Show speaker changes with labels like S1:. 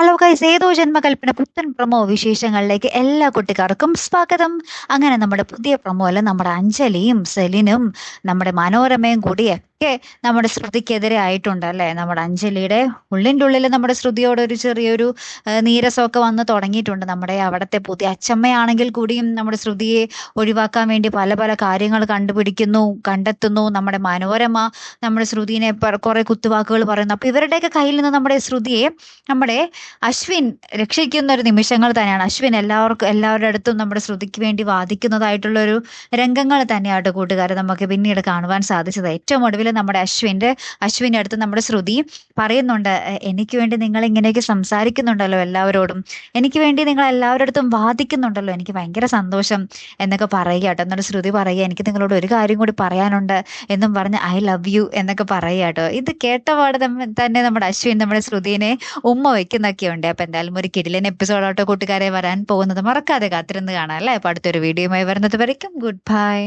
S1: Hello guys, ഏതോ ജന്മകൽപ്പന പുത്തൻ promo വിശേഷങ്ങളിലേക്ക് എല്ലാ കുട്ടിക്കാർക്കും സ്വാഗതം. അങ്ങനെ നമ്മുടെ പുതിയ പ്രൊമോയില് നമ്മുടെ അഞ്ജലിയും സെലിനും നമ്മുടെ മനോരമയും കൂടിയൊക്കെ നമ്മുടെ ശ്രുതിക്കെതിരെ ആയിട്ടുണ്ട് അല്ലേ. നമ്മുടെ അഞ്ജലിയുടെ ഉള്ളിൻ്റെ ഉള്ളിൽ നമ്മുടെ ശ്രുതിയോട് ഒരു ചെറിയൊരു നീരസമൊക്കെ വന്ന് തുടങ്ങിയിട്ടുണ്ട്. നമ്മുടെ അവിടുത്തെ പുതിയ അച്ചമ്മയാണെങ്കിൽ കൂടിയും നമ്മുടെ ശ്രുതിയെ ഒഴിവാക്കാൻ വേണ്ടി പല പല കാര്യങ്ങൾ കണ്ടെത്തുന്നു. നമ്മുടെ മനോരമ നമ്മുടെ ശ്രുതിനെ കുറെ കുത്തുവാക്കുകൾ പറയുന്നു. അപ്പൊ ഇവരുടെയൊക്കെ കയ്യിൽ നിന്ന് നമ്മുടെ ശ്രുതിയെ നമ്മുടെ അശ്വിൻ രക്ഷിക്കുന്ന ഒരു നിമിഷങ്ങൾ തന്നെയാണ്. അശ്വിൻ എല്ലാവരുടെ അടുത്തും നമ്മുടെ ശ്രുതിക്ക് വേണ്ടി വാദിക്കുന്നതായിട്ടുള്ള ഒരു രംഗങ്ങൾ തന്നെയായിട്ട് കൂട്ടുകാരെ നമുക്ക് പിന്നീട് കാണുവാൻ സാധിച്ചത്. ഏറ്റവും ഒടുവിൽ നമ്മുടെ അശ്വിൻ്റെ അടുത്ത് നമ്മുടെ ശ്രുതി പറയുന്നുണ്ട്, എനിക്ക് വേണ്ടി നിങ്ങൾ ഇങ്ങനെയൊക്കെ സംസാരിക്കുന്നുണ്ടല്ലോ എല്ലാവരോടും, എനിക്ക് വേണ്ടി നിങ്ങൾ എല്ലാവരുടെ അടുത്തും വാദിക്കുന്നുണ്ടല്ലോ, എനിക്ക് ഭയങ്കര സന്തോഷം എന്നൊക്കെ പറയുക കേട്ടോ. എന്നിട്ട് ശ്രുതി പറയുക, എനിക്ക് നിങ്ങളോട് ഒരു കാര്യം കൂടി പറയാനുണ്ട് എന്നും പറഞ്ഞ് ഐ ലവ് യു എന്നൊക്കെ പറയുക കേട്ടോ. ഇത് കേട്ടപാട് തന്നെ നമ്മുടെ അശ്വിൻ നമ്മുടെ ശ്രുതിനെ ഉമ്മ വെക്കുന്നൊക്കെ ഉണ്ട്. അപ്പൊ എന്തായാലും ഒരു കിടിലൻ എപ്പിസോഡോട്ടോ കൂട്ടുകാരെ വരാൻ പോകുന്നത്. മറക്കാതെ കാത്തിരുന്ന് കാണാം അല്ലേ. അപ്പൊ അടുത്തൊരു വീഡിയോയുമായി വരുന്നത് വരയ്ക്കും ഗുഡ് ബൈ.